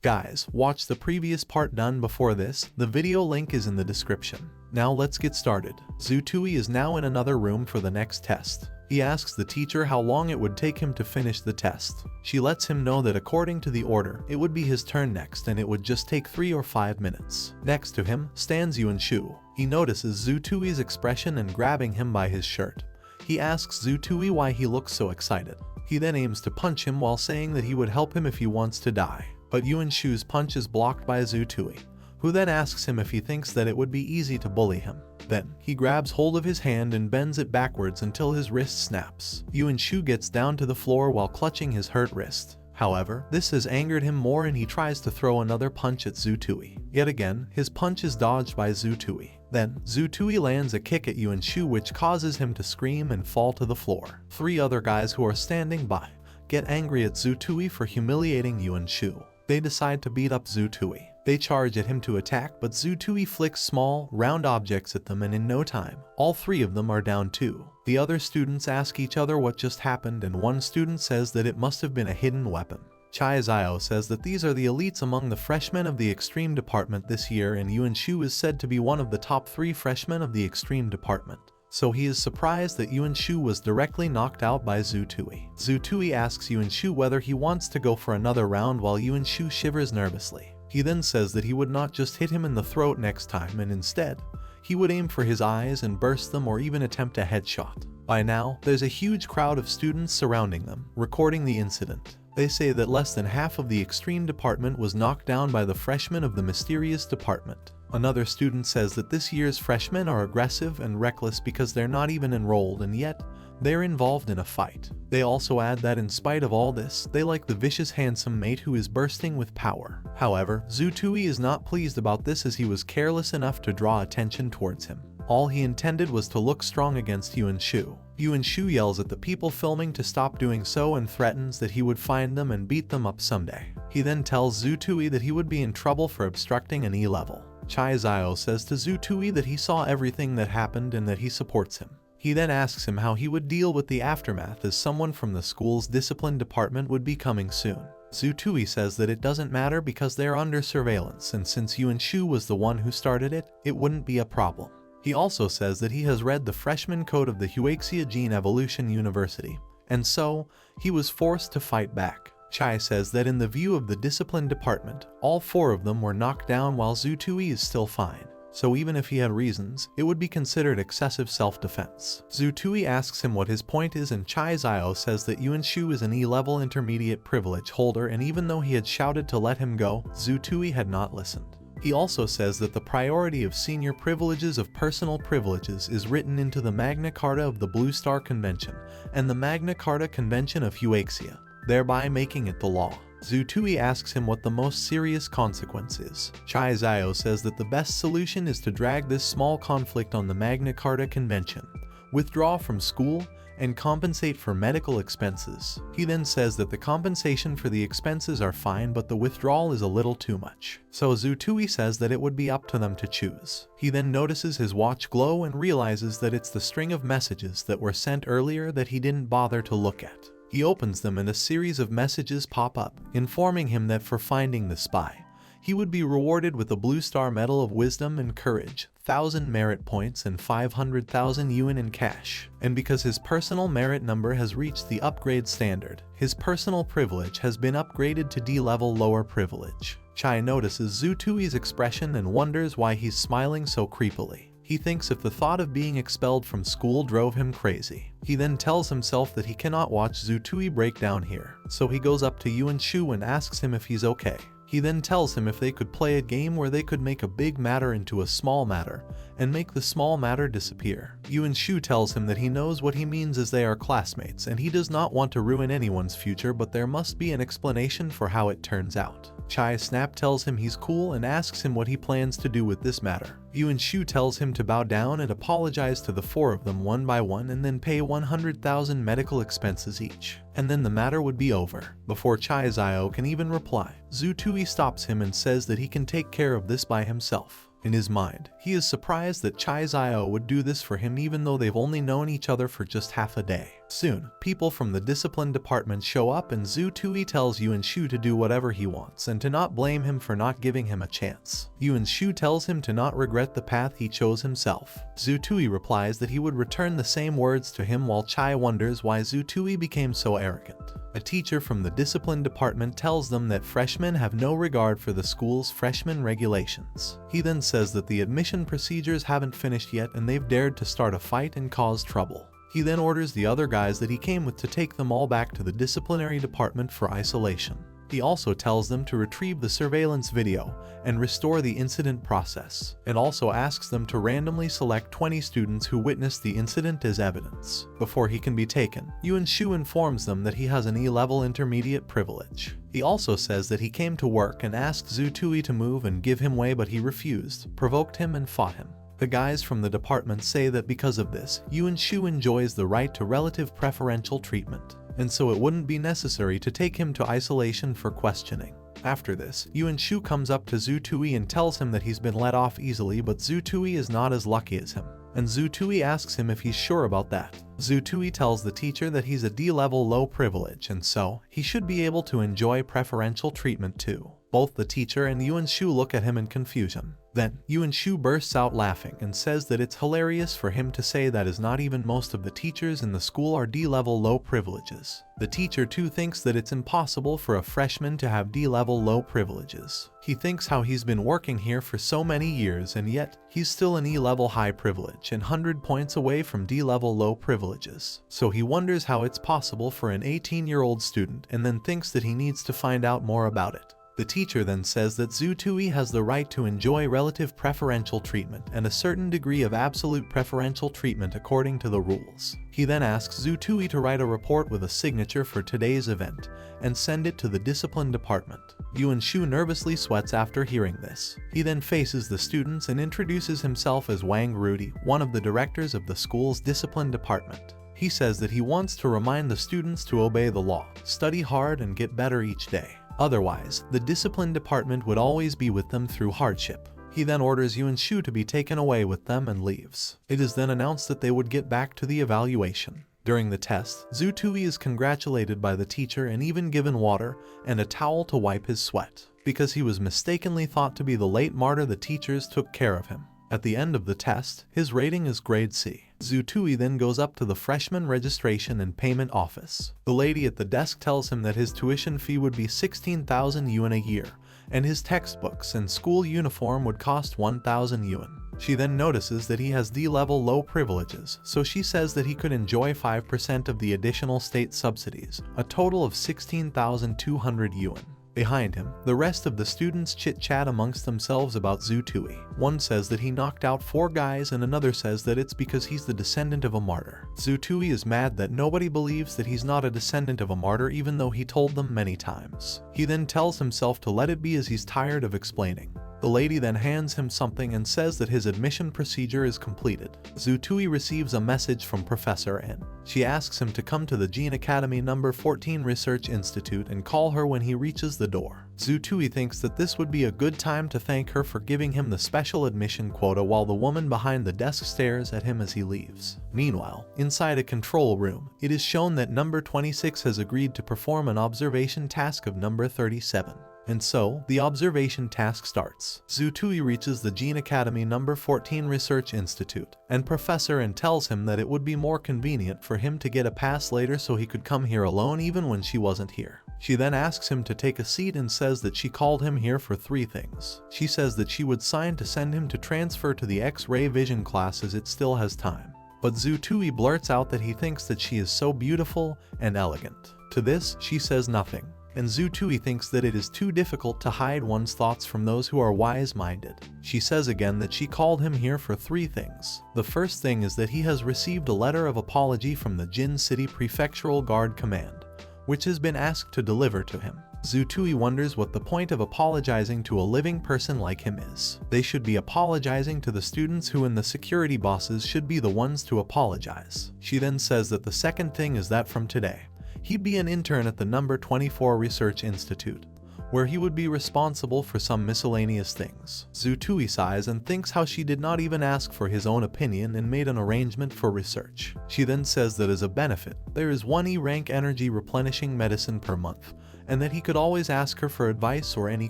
Guys, watch the previous part done before this, the video link is in the description. Now let's get started. Zutui is now in another room for the next test. He asks the teacher how long it would take him to finish the test. She lets him know that according to the order, it would be his turn next and it would just take 3 or 5 minutes. Next to him stands Yuanshu. He notices Zutui's expression and grabbing him by his shirt. He asks Zutui why he looks so excited. He then aims to punch him while saying that he would help him if he wants to die. But Yuanshu's punch is blocked by Zutui, who then asks him if he thinks that it would be easy to bully him. Then, he grabs hold of his hand and bends it backwards until his wrist snaps. Yuanshu gets down to the floor while clutching his hurt wrist. However, this has angered him more and he tries to throw another punch at Zutui. Yet again, his punch is dodged by Zutui. Then, Zutui lands a kick at Yuanshu which causes him to scream and fall to the floor. 3 other guys who are standing by get angry at Zutui for humiliating Yuanshu. They decide to beat up Zutui. They charge at him to attack, but Zutui flicks small, round objects at them and in no time, all 3 of them are down too. The other students ask each other what just happened and one student says that it must have been a hidden weapon. Chai Zio says that these are the elites among the freshmen of the Extreme Department this year and Yuanshu is said to be one of the top 3 freshmen of the Extreme Department. So he is surprised that Yuanshu was directly knocked out by Zutui. Zutui asks Yuanshu whether he wants to go for another round while Yuanshu shivers nervously. He then says that he would not just hit him in the throat next time and instead, he would aim for his eyes and burst them or even attempt a headshot. By now, there's a huge crowd of students surrounding them, recording the incident. They say that less than half of the Extreme Department was knocked down by the freshmen of the Mysterious Department. Another student says that this year's freshmen are aggressive and reckless because they're not even enrolled and yet, they're involved in a fight. They also add that in spite of all this, they like the vicious handsome mate who is bursting with power. However, Zutui is not pleased about this as he was careless enough to draw attention towards him. All he intended was to look strong against Yuanshu. Yuanshu yells at the people filming to stop doing so and threatens that he would find them and beat them up someday. He then tells Zutui that he would be in trouble for obstructing an E-level. Chai Zio says to Zutui that he saw everything that happened and that he supports him. He then asks him how he would deal with the aftermath as someone from the school's discipline department would be coming soon. Zutui says that it doesn't matter because they're under surveillance and since Yuanshu was the one who started it, it wouldn't be a problem. He also says that he has read the freshman code of the Huaxia Gene Evolution University, and so, he was forced to fight back. Chai says that in the view of the discipline department, all 4 of them were knocked down while Zutui is still fine. So even if he had reasons, it would be considered excessive self-defense. Zutui asks him what his point is and Chai Zio says that Yuanshu is an E-level intermediate privilege holder and even though he had shouted to let him go, Zutui had not listened. He also says that the priority of senior privileges of personal privileges is written into the Magna Carta of the Blue Star Convention and the Magna Carta Convention of Huaxia, thereby making it the law. Zutui asks him what the most serious consequence is. Chai Zio says that the best solution is to drag this small conflict on the Magna Carta Convention, withdraw from school, and compensate for medical expenses. He then says that the compensation for the expenses are fine but the withdrawal is a little too much. So Zutui says that it would be up to them to choose. He then notices his watch glow and realizes that it's the string of messages that were sent earlier that he didn't bother to look at. He opens them and a series of messages pop up, informing him that for finding the spy, he would be rewarded with a Blue Star Medal of Wisdom and Courage, 1,000 merit points and 500,000 yuan in cash. And because his personal merit number has reached the upgrade standard, his personal privilege has been upgraded to D-level lower privilege. Chai notices Zutui's expression and wonders why he's smiling so creepily. He thinks if the thought of being expelled from school drove him crazy. He then tells himself that he cannot watch Zutui break down here, so he goes up to Yuanshu and asks him if he's okay. He then tells him if they could play a game where they could make a big matter into a small matter, and make the small matter disappear. Yuanshu tells him that he knows what he means as they are classmates and he does not want to ruin anyone's future but there must be an explanation for how it turns out. Chai Snap tells him he's cool and asks him what he plans to do with this matter. Yuanshu tells him to bow down and apologize to the 4 of them one by one and then pay 100,000 medical expenses each. And then the matter would be over. Before Chai Zio can even reply, Zutui stops him and says that he can take care of this by himself. In his mind, he is surprised that Chai Zio would do this for him even though they've only known each other for just half a day. Soon, people from the discipline department show up and Zhu Tui tells Yuan Shu to do whatever he wants and to not blame him for not giving him a chance. Yuan Shu tells him to not regret the path he chose himself. Zhu Tui replies that he would return the same words to him, while Chai wonders why Zhu Tui became so arrogant. A teacher from the discipline department tells them that freshmen have no regard for the school's freshman regulations. He then says that the admission procedures haven't finished yet and they've dared to start a fight and cause trouble. He then orders the other guys that he came with to take them all back to the disciplinary department for isolation. He also tells them to retrieve the surveillance video and restore the incident process, and also asks them to randomly select 20 students who witnessed the incident as evidence. Before he can be taken, Yuan Shu informs them that he has an E-level intermediate privilege. He also says that he came to work and asked Zhu Tui to move and give him way, but he refused, provoked him and fought him. The guys from the department say that because of this, Yuan Shu enjoys the right to relative preferential treatment, and so it wouldn't be necessary to take him to isolation for questioning. After this, Yuan Shu comes up to Zhu Tui and tells him that he's been let off easily, but Zhu Tui is not as lucky as him. And Zhu Tui asks him if he's sure about that. Zhu Tui tells the teacher that he's a D-level low privilege, and so he should be able to enjoy preferential treatment too. Both the teacher and Yuan Shu look at him in confusion. Then, Yuan Shu bursts out laughing and says that it's hilarious for him to say that, as not even most of the teachers in the school are D-level low privileges. The teacher too thinks that it's impossible for a freshman to have D-level low privileges. He thinks how he's been working here for so many years and yet he's still an E-level high privilege and 100 points away from D-level low privileges. So he wonders how it's possible for an 18-year-old student, and then thinks that he needs to find out more about it. The teacher then says that Zhu Tui has the right to enjoy relative preferential treatment and a certain degree of absolute preferential treatment according to the rules. He then asks Zhu Tui to write a report with a signature for today's event and send it to the discipline department. Yuan Shu nervously sweats after hearing this. He then faces the students and introduces himself as Wang Rudi, one of the directors of the school's discipline department. He says that he wants to remind the students to obey the law, study hard and get better each day. Otherwise, the discipline department would always be with them through hardship. He then orders Yuan Shu to be taken away with them and leaves. It is then announced that they would get back to the evaluation. During the test, Zhu Tui is congratulated by the teacher and even given water and a towel to wipe his sweat. Because he was mistakenly thought to be the late martyr, the teachers took care of him. At the end of the test, his rating is grade C. Zhu Tui then goes up to the freshman registration and payment office. The lady at the desk tells him that his tuition fee would be 16,000 yuan a year, and his textbooks and school uniform would cost 1,000 yuan. She then notices that he has D-level low privileges, so she says that he could enjoy 5% of the additional state subsidies, a total of 16,200 yuan. Behind him, the rest of the students chit-chat amongst themselves about Zhu Tui. One says that he knocked out 4 guys and another says that it's because he's the descendant of a martyr. Zhu Tui is mad that nobody believes that he's not a descendant of a martyr, even though he told them many times. He then tells himself to let it be, as he's tired of explaining. The lady then hands him something and says that his admission procedure is completed. Zhu Tui receives a message from Professor N. She asks him to come to the Gene Academy No. 14 Research Institute and call her when he reaches the door. Zhu Tui thinks that this would be a good time to thank her for giving him the special admission quota, while the woman behind the desk stares at him as he leaves. Meanwhile, inside a control room, it is shown that No. 26 has agreed to perform an observation task of No. 37. And so, the observation task starts. Zhu Tui reaches the Gene Academy No. 14 Research Institute, and Professor N tells him that it would be more convenient for him to get a pass later so he could come here alone even when she wasn't here. She then asks him to take a seat and says that she called him here for 3 things. She says that she would sign to send him to transfer to the X-ray vision class as it still has time. But Zhu Tui blurts out that he thinks that she is so beautiful and elegant. To this, she says nothing. And Zhu Tui thinks that it is too difficult to hide one's thoughts from those who are wise-minded. She says again that she called him here for 3 things. The first thing is that he has received a letter of apology from the Jin City Prefectural Guard Command, which has been asked to deliver to him. Zhu Tui wonders what the point of apologizing to a living person like him is. They should be apologizing to the students, who and the security bosses should be the ones to apologize. She then says that the second thing is that from today, he'd be an intern at the No. 24 Research Institute, where he would be responsible for some miscellaneous things. Zhu Tui sighs and thinks how she did not even ask for his own opinion and made an arrangement for research. She then says that as a benefit, there is 1 E-rank energy replenishing medicine per month, and that he could always ask her for advice or any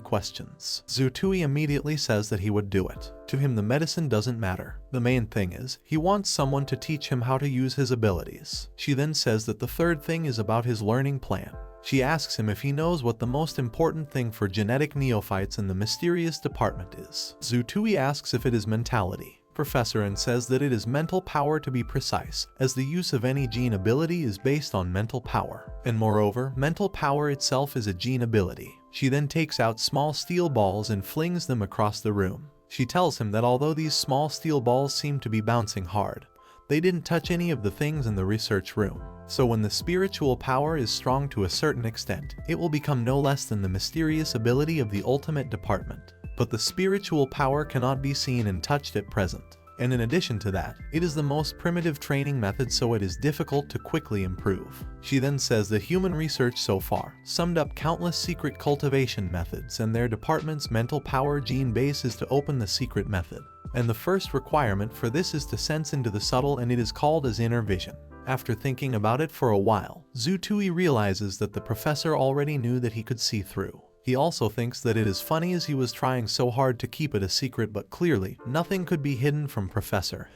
questions. Zhu Tui immediately says that he would do it. To him, the medicine doesn't matter. The main thing is, he wants someone to teach him how to use his abilities. She then says that the third thing is about his learning plan. She asks him if he knows what the most important thing for genetic neophytes in the mysterious department is. Zhu Tui asks if it is mentality. Professor and says that it is mental power to be precise, as the use of any gene ability is based on mental power. And moreover, mental power itself is a gene ability. She then takes out small steel balls and flings them across the room. She tells him that although these small steel balls seem to be bouncing hard, they didn't touch any of the things in the research room. So when the spiritual power is strong to a certain extent, it will become no less than the mysterious ability of the ultimate department. But the spiritual power cannot be seen and touched at present. And in addition to that, it is the most primitive training method, so it is difficult to quickly improve. She then says that human research so far summed up countless secret cultivation methods, and their department's mental power gene base is to open the secret method. And the first requirement for this is to sense into the subtle, and it is called as inner vision. After thinking about it for a while, Zhu Tui realizes that the professor already knew that he could see through. He also thinks that it is funny as he was trying so hard to keep it a secret, but clearly, nothing could be hidden from Professor.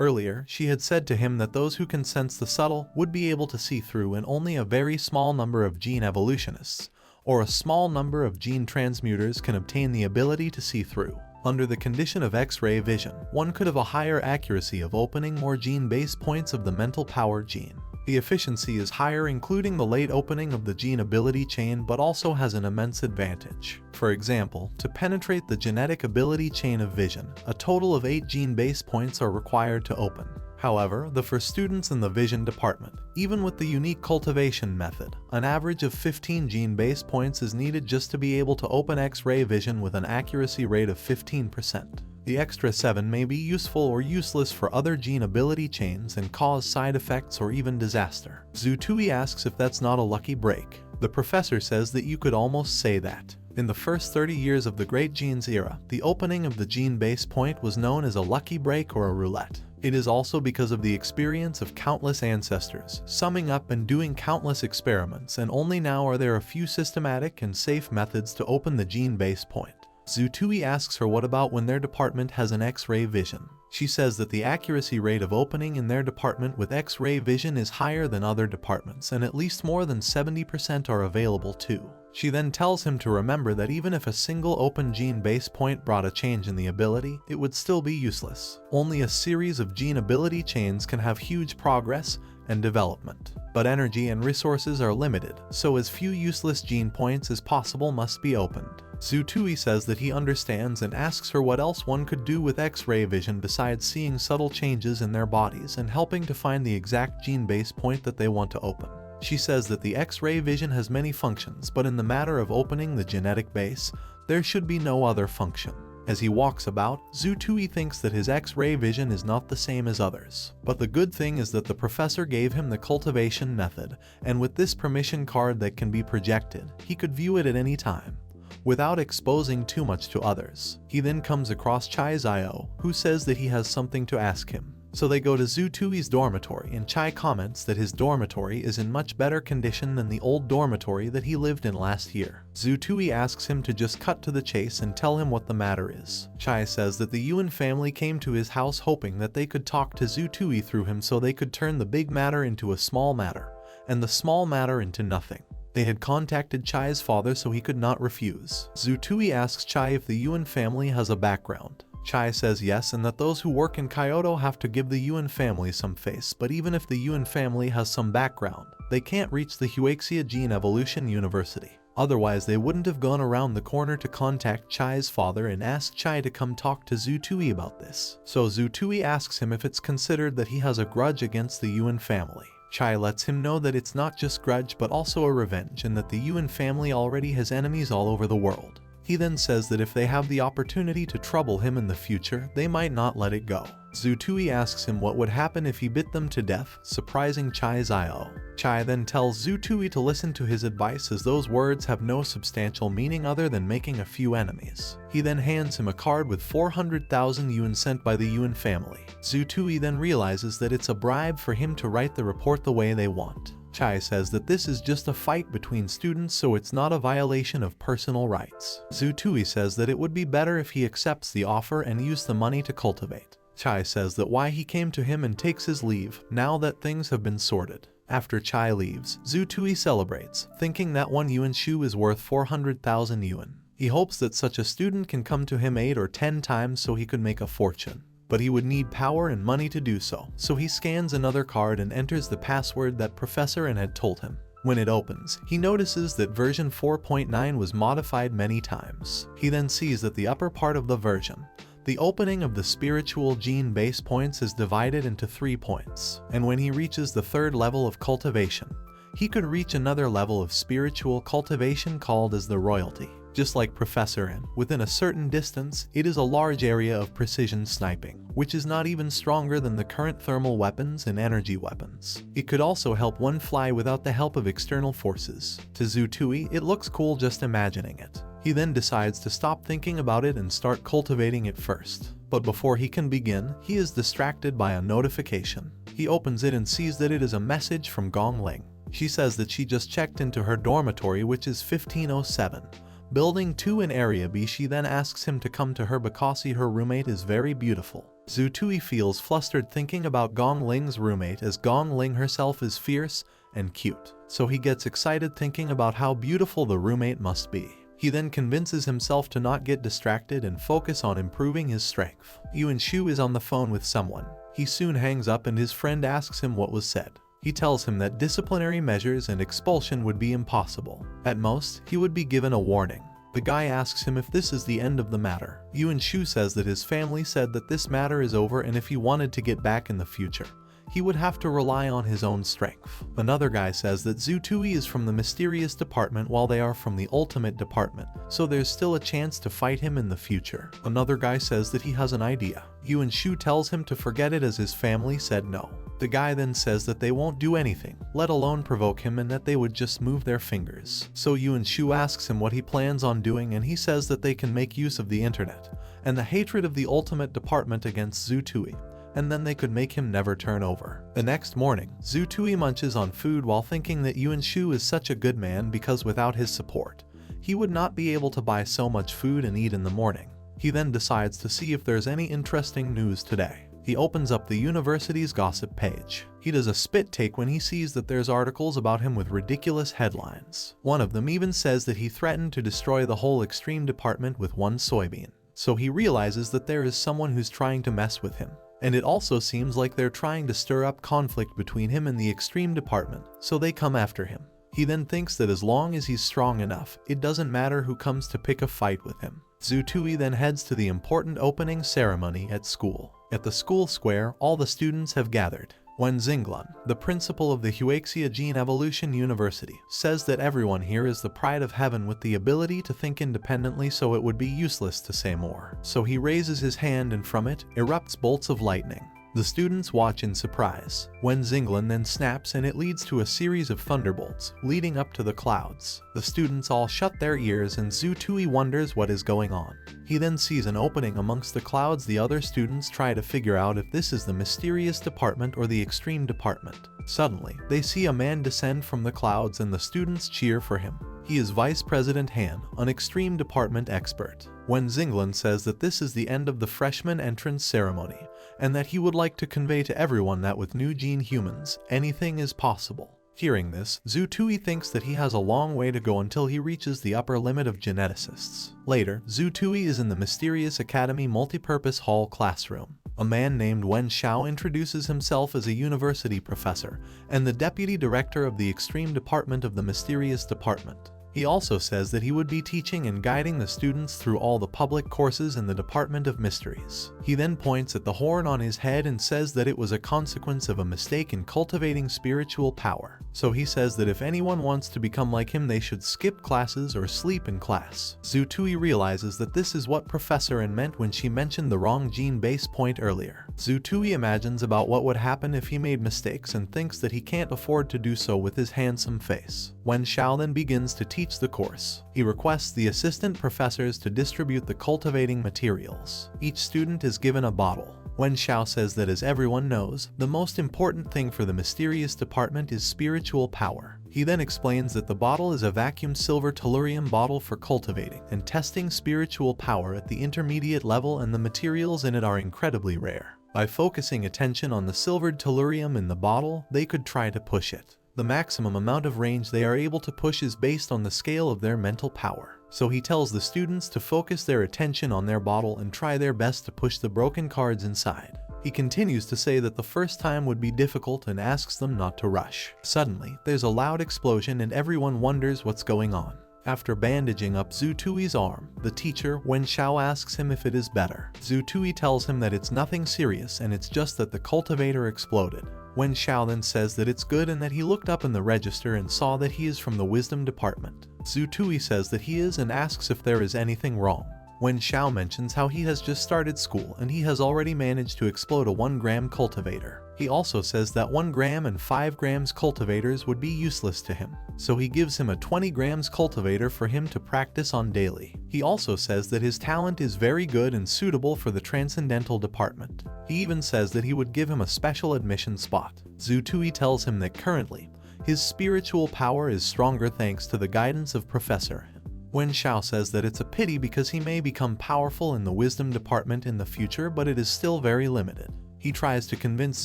Earlier, she had said to him that those who can sense the subtle would be able to see through, and only a very small number of gene evolutionists, or a small number of gene transmuters, can obtain the ability to see through. Under the condition of X-ray vision, one could have a higher accuracy of opening more gene base points of the mental power gene. The efficiency is higher, including the late opening of the gene ability chain, but also has an immense advantage. For example, to penetrate the genetic ability chain of vision, a total of 8 gene base points are required to open. However, for students in the vision department, even with the unique cultivation method, an average of 15 gene base points is needed just to be able to open X-ray vision with an accuracy rate of 15%. The extra 7 may be useful or useless for other gene ability chains and cause side effects or even disaster. Zhu Tui asks if that's not a lucky break. The professor says that you could almost say that. In the first 30 years of the Great Genes era, the opening of the gene base point was known as a lucky break or a roulette. It is also because of the experience of countless ancestors, summing up and doing countless experiments, and only now are there a few systematic and safe methods to open the gene base point. Zhu Tui asks her what about when their department has an X-ray vision. She says that the accuracy rate of opening in their department with X-ray vision is higher than other departments, and at least more than 70% are available too. She then tells him to remember that even if a single open gene base point brought a change in the ability, it would still be useless. Only a series of gene ability chains can have huge progress and development. But energy and resources are limited, so as few useless gene points as possible must be opened. Zhu Tui says that he understands and asks her what else one could do with X-ray vision besides seeing subtle changes in their bodies and helping to find the exact gene base point that they want to open. She says that the X-ray vision has many functions, but in the matter of opening the genetic base, there should be no other function. As he walks about, Zhu Tui thinks that his X-ray vision is not the same as others. But the good thing is that the professor gave him the cultivation method, and with this permission card that can be projected, he could view it at any time, without exposing too much to others. He then comes across Chai Zio, who says that he has something to ask him. So they go to Zhu Tui's dormitory, and Chai comments that his dormitory is in much better condition than the old dormitory that he lived in last year. Zhu Tui asks him to just cut to the chase and tell him what the matter is. Chai says that the Yuan family came to his house hoping that they could talk to Zhu Tui through him so they could turn the big matter into a small matter, and the small matter into nothing. They had contacted Chai's father so he could not refuse. Zhu Tui asks Chai if the Yuan family has a background. Chai says yes, and that those who work in Kyoto have to give the Yuan family some face, but even if the Yuan family has some background, they can't reach the Huaxia Gene Evolution University. Otherwise they wouldn't have gone around the corner to contact Chai's father and ask Chai to come talk to Zhu Tui about this. So Zhu Tui asks him if it's considered that he has a grudge against the Yuan family. Chai lets him know that it's not just grudge but also a revenge, and that the Yuan family already has enemies all over the world. He then says that if they have the opportunity to trouble him in the future, they might not let it go. Zhu Tui asks him what would happen if he bit them to death, surprising Chai Zio. Chai then tells Zhu Tui to listen to his advice as those words have no substantial meaning other than making a few enemies. He then hands him a card with 400,000 yuan sent by the Yuan family. Zhu Tui then realizes that it's a bribe for him to write the report the way they want. Chai says that this is just a fight between students, so it's not a violation of personal rights. Zhu Tui says that it would be better if he accepts the offer and use the money to cultivate. Chai says that why he came to him and takes his leave, now that things have been sorted. After Chai leaves, Zhu Tui celebrates, thinking that 1 yuan shoe is worth 400,000 yuan. He hopes that such a student can come to him 8 or 10 times so he could make a fortune. But he would need power and money to do so he scans another card and enters the password that Professor N had told him. When it opens, he notices that version 4.9 was modified many times. He then sees that the upper part of the version, the opening of the spiritual gene base points, is divided into 3 points, and when he reaches the 3rd level of cultivation, he could reach another level of spiritual cultivation called as the royalty. Just like Professor N, within a certain distance, it is a large area of precision sniping, which is not even stronger than the current thermal weapons and energy weapons. It could also help one fly without the help of external forces. To Zhu Tui, it looks cool just imagining it. He then decides to stop thinking about it and start cultivating it first. But before he can begin, he is distracted by a notification. He opens it and sees that it is a message from Gong Ling. She says that she just checked into her dormitory, which is 1507. Building 2 in Area B. She then asks him to come to her because her roommate is very beautiful. Zhu Tui feels flustered thinking about Gong Ling's roommate, as Gong Ling herself is fierce and cute. So he gets excited thinking about how beautiful the roommate must be. He then convinces himself to not get distracted and focus on improving his strength. Yuan Shu is on the phone with someone. He soon hangs up and his friend asks him what was said. He tells him that disciplinary measures and expulsion would be impossible. At most, he would be given a warning. The guy asks him if this is the end of the matter. Yuan Shu says that his family said that this matter is over, and if he wanted to get back in the future, he would have to rely on his own strength. Another guy says that Zhu Tui is from the mysterious department while they are from the ultimate department, so there's still a chance to fight him in the future. Another guy says that he has an idea. Yuan Shu tells him to forget it as his family said no. The guy then says that they won't do anything, let alone provoke him, and that they would just move their fingers. So Yuan Shu asks him what he plans on doing, and he says that they can make use of the internet and the hatred of the ultimate department against Zhu Tui, and then they could make him never turn over. The next morning, Zhu Tui munches on food while thinking that Yuan Shu is such a good man because without his support, he would not be able to buy so much food and eat in the morning. He then decides to see if there's any interesting news today. He opens up the university's gossip page. He does a spit take when he sees that there's articles about him with ridiculous headlines. One of them even says that he threatened to destroy the whole extreme department with one soybean. So he realizes that there is someone who's trying to mess with him. And it also seems like they're trying to stir up conflict between him and the extreme department, so they come after him. He then thinks that as long as he's strong enough, it doesn't matter who comes to pick a fight with him. Zhu Tui then heads to the important opening ceremony at school. At the school square, all the students have gathered. Wen Xinglan, the principal of the Huaxia Gene Evolution University, says that everyone here is the pride of heaven with the ability to think independently, so it would be useless to say more. So he raises his hand and from it erupts bolts of lightning. The students watch in surprise. Wen Xinglan then snaps and it leads to a series of thunderbolts, leading up to the clouds. The students all shut their ears and Zhu Tui wonders what is going on. He then sees an opening amongst the clouds. The other students try to figure out if this is the mysterious department or the extreme department. Suddenly, they see a man descend from the clouds and the students cheer for him. He is Vice President Han, an extreme department expert. Wen Xinglan says that this is the end of the freshman entrance ceremony, and that he would like to convey to everyone that with new gene humans, anything is possible. Hearing this, Zhu Tui thinks that he has a long way to go until he reaches the upper limit of geneticists. Later, Zhu Tui is in the mysterious Academy multipurpose hall classroom. A man named Wen Xiao introduces himself as a university professor and the deputy director of the extreme department of the mysterious department. He also says that he would be teaching and guiding the students through all the public courses in the Department of Mysteries. He then points at the horn on his head and says that it was a consequence of a mistake in cultivating spiritual power. So he says that if anyone wants to become like him, they should skip classes or sleep in class. Zutui realizes that this is what Professor N meant when she mentioned the wrong gene base point earlier. Zutui imagines about what would happen if he made mistakes and thinks that he can't afford to do so with his handsome face. Wen Xiao then begins to teach the course. He requests the assistant professors to distribute the cultivating materials. Each student is given a bottle. Wen Xiao says that, as everyone knows, the most important thing for the mysterious department is spiritual power. He then explains that the bottle is a vacuum silver tellurium bottle for cultivating and testing spiritual power at the intermediate level, and the materials in it are incredibly rare. By focusing attention on the silvered tellurium in the bottle, they could try to push it. The maximum amount of range they are able to push is based on the scale of their mental power. So he tells the students to focus their attention on their bottle and try their best to push the broken cards inside. He continues to say that the first time would be difficult and asks them not to rush. Suddenly, there's a loud explosion and everyone wonders what's going on. After bandaging up Zutui's arm, the teacher, Wen Xiao, asks him if it is better. Zutui tells him that it's nothing serious and it's just that the cultivator exploded. Wen Xiao then says that it's good and that he looked up in the register and saw that he is from the wisdom department. Zutui says that he is and asks if there is anything wrong. Wen Xiao mentions how he has just started school and he has already managed to explode a 1-gram cultivator. He also says that 1 gram and 5 grams cultivators would be useless to him, so he gives him a 20 grams cultivator for him to practice on daily. He also says that his talent is very good and suitable for the Transcendental Department. He even says that he would give him a special admission spot. Zutui tells him that currently, his spiritual power is stronger thanks to the guidance of Professor N. Wen Xiao says that it's a pity because he may become powerful in the Wisdom Department in the future, but it is still very limited. He tries to convince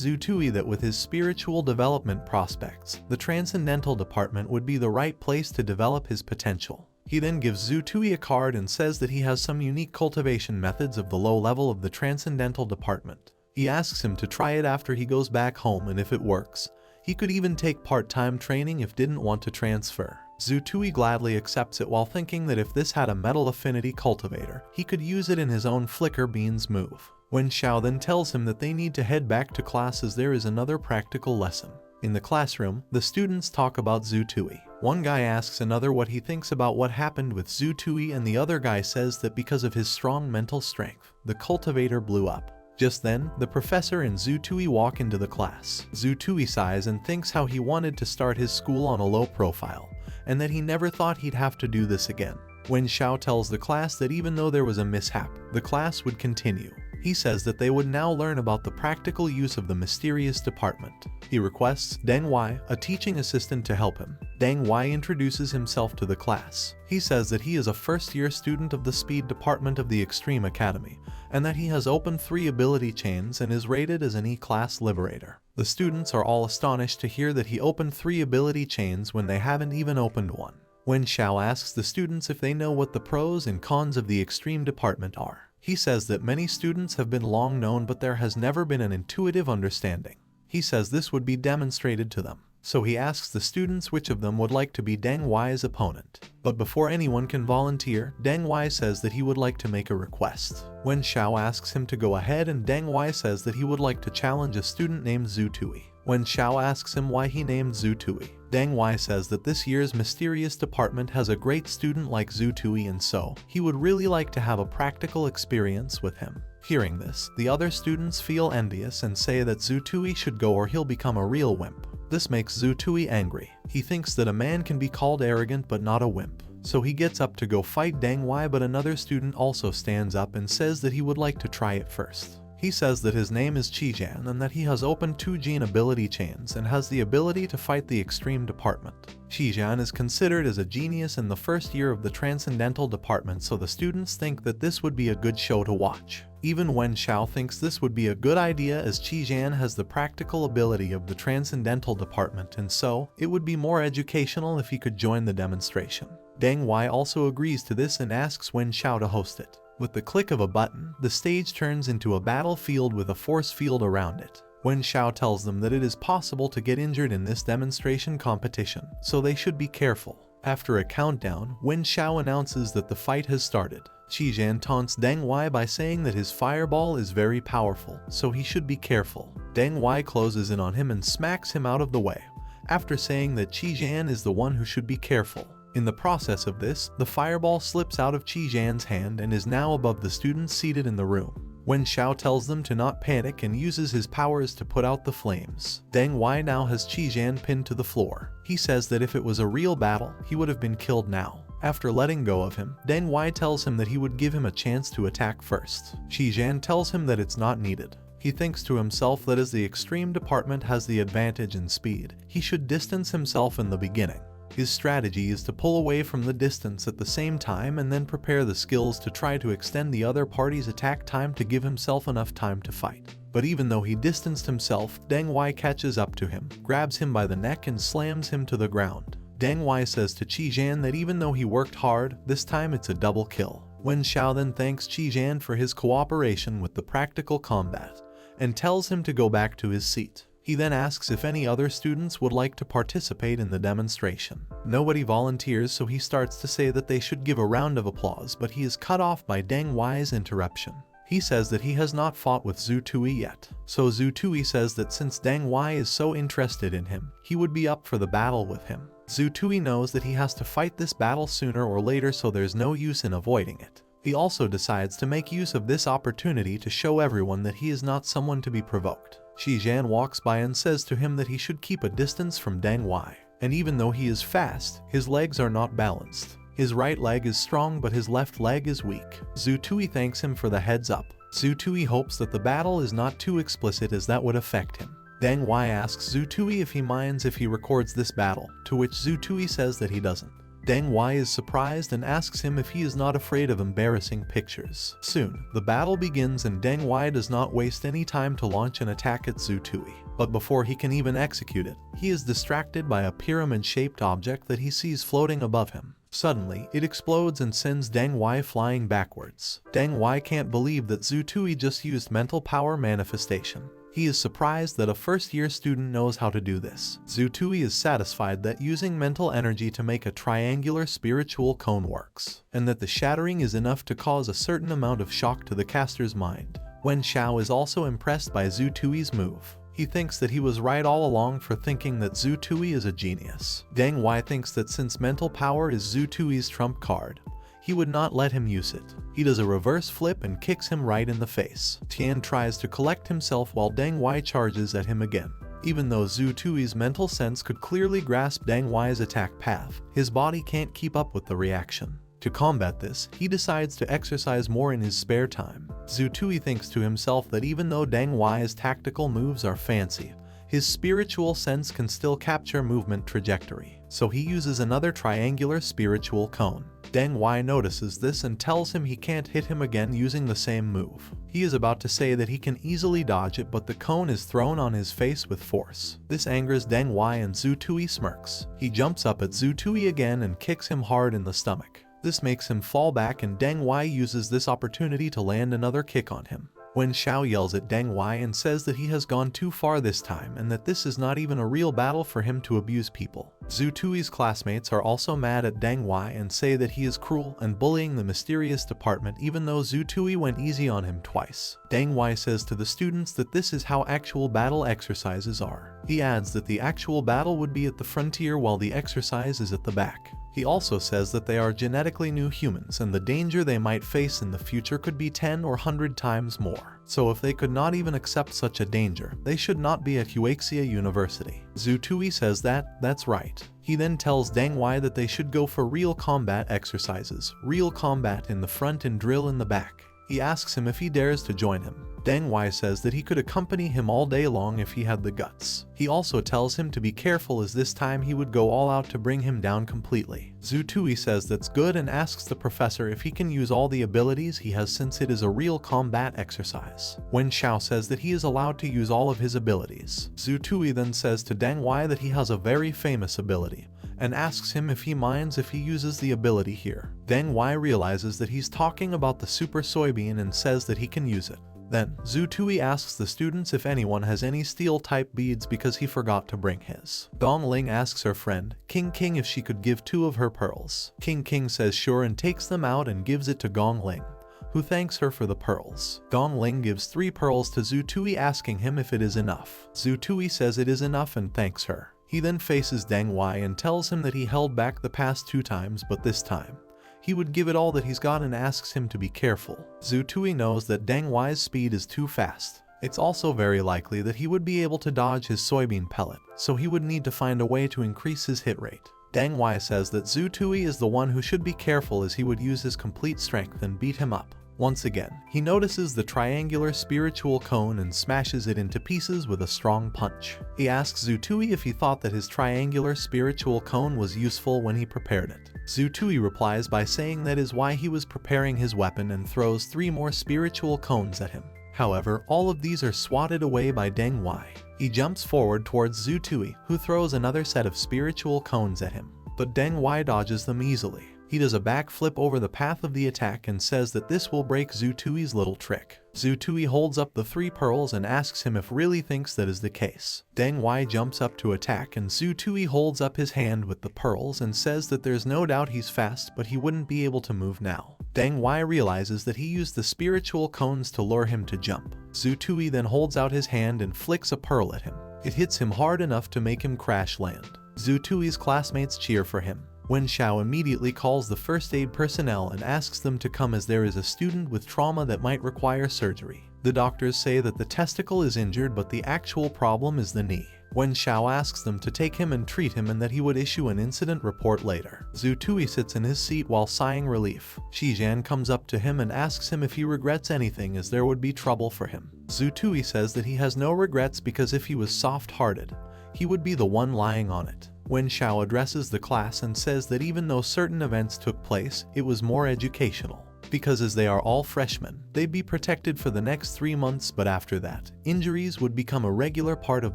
Zutui that with his spiritual development prospects, the Transcendental Department would be the right place to develop his potential. He then gives Zutui a card and says that he has some unique cultivation methods of the low level of the Transcendental Department. He asks him to try it after he goes back home, and if it works, he could even take part-time training if didn't want to transfer. Zutui gladly accepts it while thinking that if this had a metal affinity cultivator, he could use it in his own flicker beans move. Wen Xiao then tells him that they need to head back to class as there is another practical lesson. In the classroom, the students talk about Zutui. One guy asks another what he thinks about what happened with Zutui, and the other guy says that because of his strong mental strength, the cultivator blew up. Just then, the professor and Zutui walk into the class. Zutui sighs and thinks how he wanted to start his school on a low profile, and that he never thought he'd have to do this again. Wen Xiao tells the class that even though there was a mishap, the class would continue. He says that they would now learn about the practical use of the mysterious department. He requests Deng Wai, a teaching assistant, to help him. Deng Wai introduces himself to the class. He says that he is a first-year student of the speed department of the Extreme Academy, and that he has opened 3 ability chains and is rated as an E-class liberator. The students are all astonished to hear that he opened 3 ability chains when they haven't even opened one. Wen Xiao asks the students if they know what the pros and cons of the Extreme Department are. He says that many students have been long known, but there has never been an intuitive understanding. He says this would be demonstrated to them. So he asks the students which of them would like to be Deng Wai's opponent. But before anyone can volunteer, Deng Wai says that he would like to make a request. Wen Xiao asks him to go ahead, and Deng Wai says that he would like to challenge a student named Zutui. Wen Xiao asks him why he named Zutui. Deng Wai says that this year's mysterious department has a great student like Zutui, and so he would really like to have a practical experience with him. Hearing this, the other students feel envious and say that Zutui should go or he'll become a real wimp. This makes Zutui angry. He thinks that a man can be called arrogant but not a wimp. So he gets up to go fight Deng Wai, but another student also stands up and says that he would like to try it first. He says that his name is Qijian and that he has opened 2 gene ability chains and has the ability to fight the Extreme Department. Qijian is considered as a genius in the first year of the Transcendental Department, so the students think that this would be a good show to watch. Even Wen Xiao thinks this would be a good idea, as Qijian has the practical ability of the Transcendental Department, and so it would be more educational if he could join the demonstration. Deng Wai also agrees to this and asks Wen Xiao to host it. With the click of a button, the stage turns into a battlefield with a force field around it. Wen Xiao tells them that it is possible to get injured in this demonstration competition, so they should be careful. After a countdown, Wen Xiao announces that the fight has started. Qi Zhan taunts Deng Wai by saying that his fireball is very powerful, so he should be careful. Deng Wai closes in on him and smacks him out of the way, after saying that Qi Zhan is the one who should be careful. In the process of this, the fireball slips out of Qi Zhan's hand and is now above the students seated in the room. Wen Xiao tells them to not panic and uses his powers to put out the flames. Deng Wai now has Qi Zhan pinned to the floor. He says that if it was a real battle, he would have been killed now. After letting go of him, Deng Wai tells him that he would give him a chance to attack first. Qi Zhan tells him that it's not needed. He thinks to himself that as the extreme department has the advantage in speed, he should distance himself in the beginning. His strategy is to pull away from the distance at the same time and then prepare the skills to try to extend the other party's attack time to give himself enough time to fight. But even though he distanced himself, Deng Wai catches up to him, grabs him by the neck and slams him to the ground. Deng Wai says to Qi Zhan that even though he worked hard, this time it's a double kill. Wen Xiao then thanks Qi Zhan for his cooperation with the practical combat, and tells him to go back to his seat. He then asks if any other students would like to participate in the demonstration. Nobody volunteers, so he starts to say that they should give a round of applause, but he is cut off by Deng Wai's interruption. He says that he has not fought with Zhu Tui yet, so Zhu Tui says that since Deng Wai is so interested in him, he would be up for the battle with him. Zhu Tui knows that he has to fight this battle sooner or later, so there's no use in avoiding it. He also decides to make use of this opportunity to show everyone that he is not someone to be provoked. Qi Zhan walks by and says to him that he should keep a distance from Deng Wai, and even though he is fast, his legs are not balanced. His right leg is strong but his left leg is weak. Zhu Tui thanks him for the heads up. Zhu Tui hopes that the battle is not too explicit as that would affect him. Deng Wai asks Zhu Tui if he minds if he records this battle, to which Zhu Tui says that he doesn't. Deng Wai is surprised and asks him if he is not afraid of embarrassing pictures. Soon, the battle begins and Deng Wai does not waste any time to launch an attack at Zhu Tui. But before he can even execute it, he is distracted by a pyramid-shaped object that he sees floating above him. Suddenly, it explodes and sends Deng Wai flying backwards. Deng Wai can't believe that Zhu Tui just used mental power manifestation. He is surprised that a first-year student knows how to do this. Zhu Tui is satisfied that using mental energy to make a triangular spiritual cone works, and that the shattering is enough to cause a certain amount of shock to the caster's mind. Wen Xiao is also impressed by Zhu Tui's move. He thinks that he was right all along for thinking that Zhu Tui is a genius. Deng Wai thinks that since mental power is Zhu Tui's trump card, he would not let him use it. He does a reverse flip and kicks him right in the face. Tian tries to collect himself while Deng Wai charges at him again. Even though Zhu Tui's mental sense could clearly grasp Deng Wai's attack path, his body can't keep up with the reaction. To combat this, he decides to exercise more in his spare time. Zhu Tui thinks to himself that even though Deng Wai's tactical moves are fancy, his spiritual sense can still capture movement trajectory, so he uses another triangular spiritual cone. Deng Wai notices this and tells him he can't hit him again using the same move. He is about to say that he can easily dodge it, but the cone is thrown on his face with force. This angers Deng Wai and Zhu Tui smirks. He jumps up at Zhu Tui again and kicks him hard in the stomach. This makes him fall back and Deng Wai uses this opportunity to land another kick on him. Wen Xiao yells at Deng Wai and says that he has gone too far this time and that this is not even a real battle for him to abuse people. Zhu Tui's classmates are also mad at Deng Wai and say that he is cruel and bullying the mysterious department even though Zhu Tui went easy on him twice. Deng Wai says to the students that this is how actual battle exercises are. He adds that the actual battle would be at the frontier while the exercise is at the back. He also says that they are genetically new humans and the danger they might face in the future could be 10 or 100 times more. So if they could not even accept such a danger, they should not be at Huaxia University. Zhu Tui says that, that's right. He then tells Deng Wai that they should go for real combat exercises, real combat in the front and drill in the back. He asks him if he dares to join him. Deng Wai says that he could accompany him all day long if he had the guts. He also tells him to be careful as this time he would go all out to bring him down completely. Zhu Tui says that's good and asks the professor if he can use all the abilities he has since it is a real combat exercise. Wen Xiao says that he is allowed to use all of his abilities. Zhu Tui then says to Deng Wai that he has a very famous ability, and asks him if he minds if he uses the ability here. Deng Wai realizes that he's talking about the Super Soybean and says that he can use it. Then, Zhu Tui asks the students if anyone has any steel-type beads because he forgot to bring his. Gong Ling asks her friend, King King, if she could give 2 of her pearls. King King says sure and takes them out and gives it to Gong Ling, who thanks her for the pearls. Gong Ling gives 3 pearls to Zhu Tui, asking him if it is enough. Zhu Tui says it is enough and thanks her. He then faces Deng Wai and tells him that he held back the past 2 times, but this time he would give it all that he's got and asks him to be careful. Zhu Tui knows that Deng Wai's speed is too fast. It's also very likely that he would be able to dodge his soybean pellet, so he would need to find a way to increase his hit rate. Deng Wai says that Zhu Tui is the one who should be careful, as he would use his complete strength and beat him up. Once again, he notices the triangular spiritual cone and smashes it into pieces with a strong punch. He asks Zhu Tui if he thought that his triangular spiritual cone was useful when he prepared it. Zhu Tui replies by saying that is why he was preparing his weapon, and throws 3 more spiritual cones at him. However, all of these are swatted away by Deng Wai. He jumps forward towards Zhu Tui, who throws another set of spiritual cones at him, but Deng Wai dodges them easily. He does a backflip over the path of the attack and says that this will break Zhu Tui's little trick. Zhu Tui holds up the 3 pearls and asks him if really thinks that is the case. Deng Wai jumps up to attack, and Zhu Tui holds up his hand with the pearls and says that there's no doubt he's fast, but he wouldn't be able to move now. Deng Wai realizes that he used the spiritual cones to lure him to jump. Zhu Tui then holds out his hand and flicks a pearl at him. It hits him hard enough to make him crash land. Zhu Tui's classmates cheer for him. Wen Xiao immediately calls the first aid personnel and asks them to come, as there is a student with trauma that might require surgery. The doctors say that the testicle is injured, but the actual problem is the knee. Wen Xiao asks them to take him and treat him, and that he would issue an incident report later. Zhu Tui sits in his seat while sighing relief. Shi Zhan comes up to him and asks him if he regrets anything, as there would be trouble for him. Zhu Tui says that he has no regrets, because if he was soft-hearted, he would be the one lying on it. Wen Xiao addresses the class and says that even though certain events took place, it was more educational, because as they are all freshmen, they'd be protected for the next 3 months, but after that, injuries would become a regular part of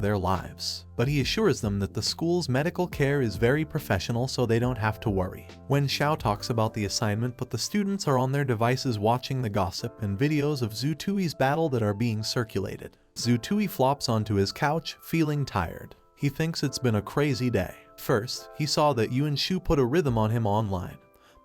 their lives. But he assures them that the school's medical care is very professional, so they don't have to worry. Wen Xiao talks about the assignment, but the students are on their devices watching the gossip and videos of Zhu Tui's battle that are being circulated. Zhu Tui flops onto his couch, feeling tired. He thinks it's been a crazy day. First, he saw that Yuan Shu put a rhythm on him online.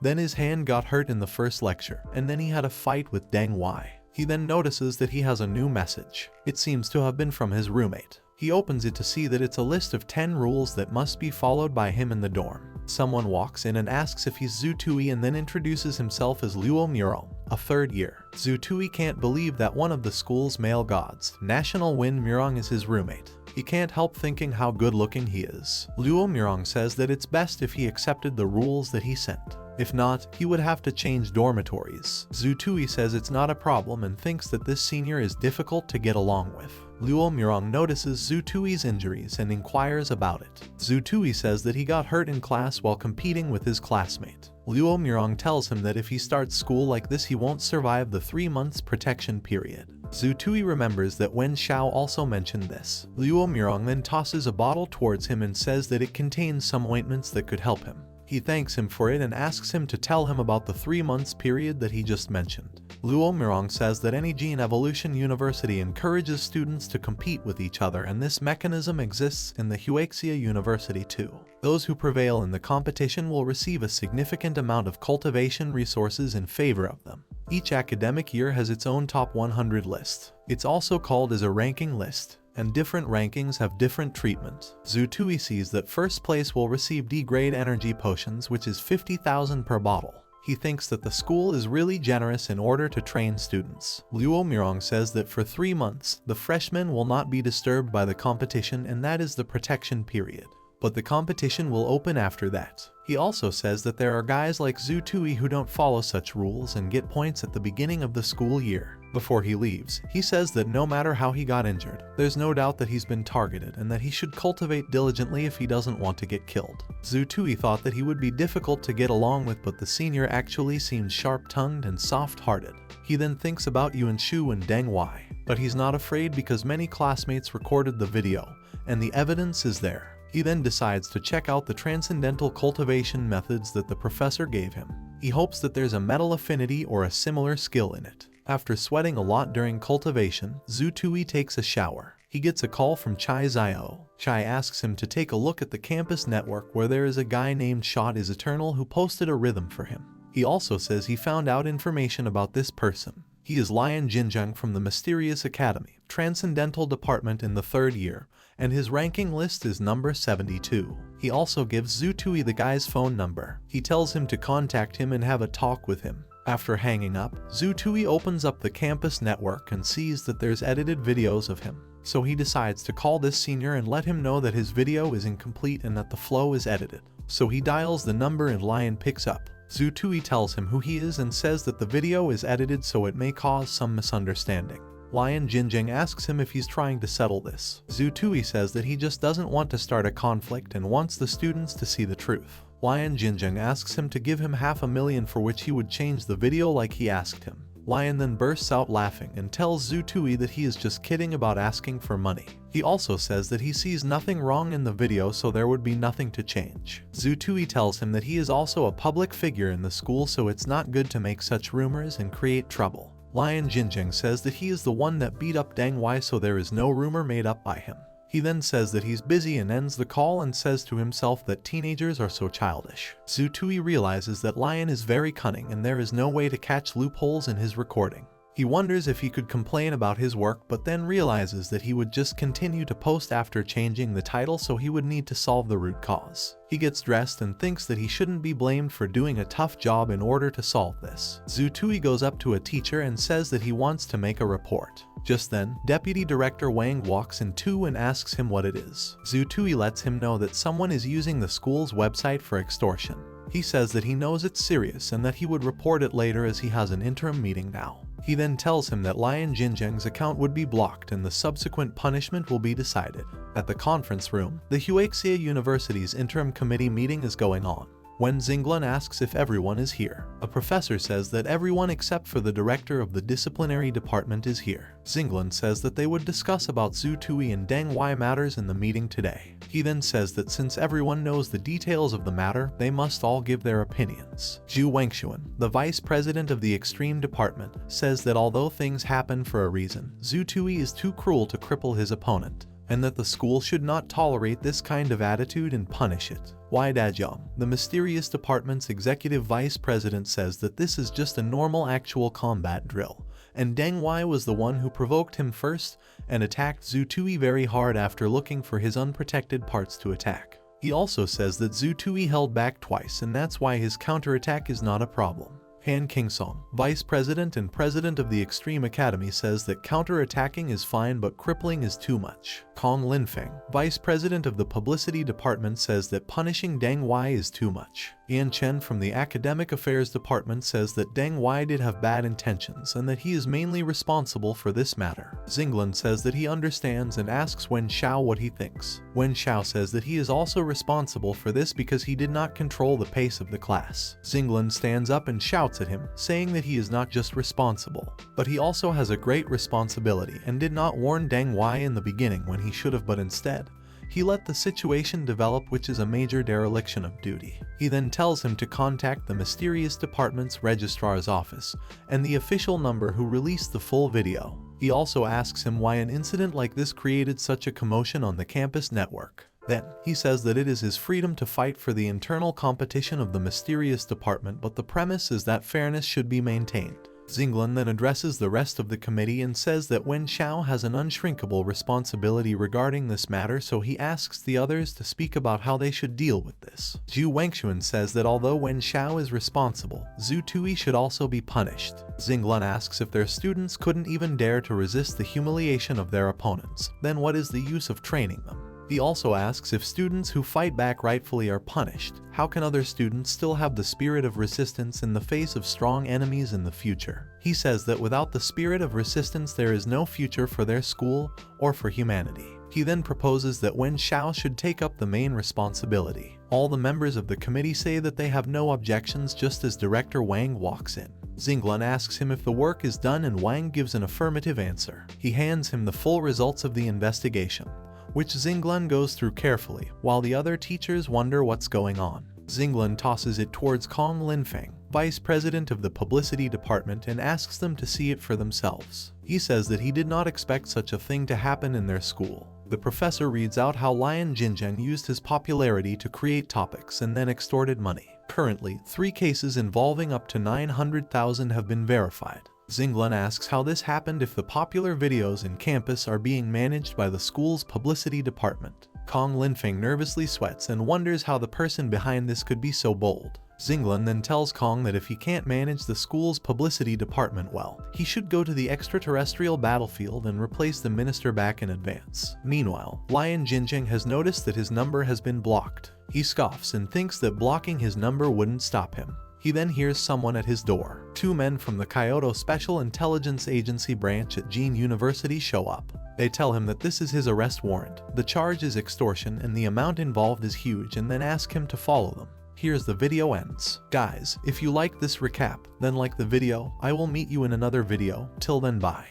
Then his hand got hurt in the first lecture, and then he had a fight with Deng Wai. He then notices that he has a new message. It seems to have been from his roommate. He opens it to see that it's a list of 10 rules that must be followed by him in the dorm. Someone walks in and asks if he's Zhu Tui, and then introduces himself as Luo Murong, a 3rd year. Zhu Tui can't believe that one of the school's male gods, National Wind Murong, is his roommate. He can't help thinking how good-looking he is. Luo Murong says that it's best if he accepted the rules that he sent. If not, he would have to change dormitories. Zhu Tui says it's not a problem and thinks that this senior is difficult to get along with. Luo Murong notices Zhu Tui's injuries and inquires about it. Zhu Tui says that he got hurt in class while competing with his classmate. Luo Murong tells him that if he starts school like this, he won't survive the 3 months protection period. Zhu Tui remembers that Wen Xiao also mentioned this. Luo Murong then tosses a bottle towards him and says that it contains some ointments that could help him. He thanks him for it and asks him to tell him about the 3 months period that he just mentioned. Luo Murong says that any Gene Evolution University encourages students to compete with each other, and this mechanism exists in the Huaxia University too. Those who prevail in the competition will receive a significant amount of cultivation resources in favor of them. Each academic year has its own top 100 list. It's also called as a ranking list, and different rankings have different treatment. Zhu Tui sees that first place will receive D-grade energy potions, which is 50,000 per bottle. He thinks that the school is really generous in order to train students. Luo Murong says that for 3 months, the freshmen will not be disturbed by the competition, and that is the protection period. But the competition will open after that. He also says that there are guys like Zhu Tui who don't follow such rules and get points at the beginning of the school year. Before he leaves, he says that no matter how he got injured, there's no doubt that he's been targeted and that he should cultivate diligently if he doesn't want to get killed. Zhu Tui thought that he would be difficult to get along with, but the senior actually seems sharp-tongued and soft-hearted. He then thinks about Yuan Shu and Deng Wai, but he's not afraid because many classmates recorded the video, and the evidence is there. He then decides to check out the transcendental cultivation methods that the professor gave him. He hopes that there's a metal affinity or a similar skill in it. After sweating a lot during cultivation, Zhu Tui takes a shower. He gets a call from Chai Zio. Chai asks him to take a look at the campus network where there is a guy named Shot is Eternal who posted a rhythm for him. He also says he found out information about this person. He is Lian Jinzheng from the Mysterious Academy, Transcendental Department in the 3rd year, and his ranking list is number 72. He also gives Zhu Tui the guy's phone number. He tells him to contact him and have a talk with him. After hanging up, Zhu Tui opens up the campus network and sees that there's edited videos of him. So he decides to call this senior and let him know that his video is incomplete and that the flow is edited. So he dials the number and Lian picks up. Zhu Tui tells him who he is and says that the video is edited so it may cause some misunderstanding. Lian Jinzheng asks him if he's trying to settle this. Zhu Tui says that he just doesn't want to start a conflict and wants the students to see the truth. Lian Jinzheng asks him to give him $500,000 for which he would change the video like he asked him. Lian then bursts out laughing and tells Zhu Tui that he is just kidding about asking for money. He also says that he sees nothing wrong in the video so there would be nothing to change. Zhu Tui tells him that he is also a public figure in the school so it's not good to make such rumors and create trouble. Lian Jinzheng says that he is the one that beat up Deng Wai so there is no rumor made up by him. He then says that he's busy and ends the call and says to himself that teenagers are so childish. Zhu Tui realizes that Lian is very cunning and there is no way to catch loopholes in his recording. He wonders if he could complain about his work but then realizes that he would just continue to post after changing the title so he would need to solve the root cause. He gets dressed and thinks that he shouldn't be blamed for doing a tough job in order to solve this. Zhu Tui goes up to a teacher and says that he wants to make a report. Just then, Deputy Director Wang walks in too and asks him what it is. Zhu Tui lets him know that someone is using the school's website for extortion. He says that he knows it's serious and that he would report it later as he has an interim meeting now. He then tells him that Lian Jinzheng's account would be blocked and the subsequent punishment will be decided. At the conference room, the Huaxia University's interim committee meeting is going on. When Xinglan asks if everyone is here, a professor says that everyone except for the director of the disciplinary department is here. Xinglan says that they would discuss about Zhu Tui and Deng Wai matters in the meeting today. He then says that since everyone knows the details of the matter, they must all give their opinions. Zhu Wengxuan, the vice president of the extreme department, says that although things happen for a reason, Zhu Tui is too cruel to cripple his opponent, and that the school should not tolerate this kind of attitude and punish it. Wai Dazhong, the mysterious department's executive vice president, says that this is just a normal actual combat drill, and Deng Wai was the one who provoked him first and attacked Zhu Tui very hard after looking for his unprotected parts to attack. He also says that Zhu Tui held back twice and that's why his counterattack is not a problem. Han Kingsong, vice president and president of the Extreme Academy, says that counterattacking is fine but crippling is too much. Kong Linfeng, vice president of the publicity department, says that punishing Deng Wai is too much. Yan Chen from the academic affairs department says that Deng Wai did have bad intentions and that he is mainly responsible for this matter. Xinglan says that he understands and asks Wen Xiao what he thinks. Wen Xiao says that he is also responsible for this because he did not control the pace of the class. Xinglan stands up and shouts at him, saying that he is not just responsible, but he also has a great responsibility and did not warn Deng Wai in the beginning when he should have, but instead, he let the situation develop, which is a major dereliction of duty. He then tells him to contact the mysterious department's registrar's office and the official number who released the full video. He also asks him why an incident like this created such a commotion on the campus network. Then, he says that it is his freedom to fight for the internal competition of the mysterious department, but the premise is that fairness should be maintained. Xinglan then addresses the rest of the committee and says that Wen Xiao has an unshrinkable responsibility regarding this matter, so he asks the others to speak about how they should deal with this. Zhu Wengxuan says that although Wen Xiao is responsible, Zhu Tui should also be punished. Xinglan asks if their students couldn't even dare to resist the humiliation of their opponents, then what is the use of training them? He also asks if students who fight back rightfully are punished, how can other students still have the spirit of resistance in the face of strong enemies in the future? He says that without the spirit of resistance there is no future for their school or for humanity. He then proposes that Wen Xiao should take up the main responsibility. All the members of the committee say that they have no objections just as Director Wang walks in. Xinglan asks him if the work is done and Wang gives an affirmative answer. He hands him the full results of the investigation, which Xinglan goes through carefully, while the other teachers wonder what's going on. Xinglan tosses it towards Kong Linfeng, vice president of the publicity department, and asks them to see it for themselves. He says that he did not expect such a thing to happen in their school. The professor reads out how Lion Jinjiang used his popularity to create topics and then extorted money. Currently, 3 cases involving up to 900,000 have been verified. Xinglan asks how this happened if the popular videos in campus are being managed by the school's publicity department. Kong Linfeng nervously sweats and wonders how the person behind this could be so bold. Xinglan then tells Kong that if he can't manage the school's publicity department well, he should go to the extraterrestrial battlefield and replace the minister back in advance. Meanwhile, Lion Jinjiang has noticed that his number has been blocked. He scoffs and thinks that blocking his number wouldn't stop him. He then hears someone at his door. 2 men from the Kyoto Special Intelligence Agency branch at Jin University show up. They tell him that this is his arrest warrant. The charge is extortion and the amount involved is huge, and then ask him to follow them. Here's the video ends. Guys, if you like this recap, then like the video. I will meet you in another video. Till then, bye.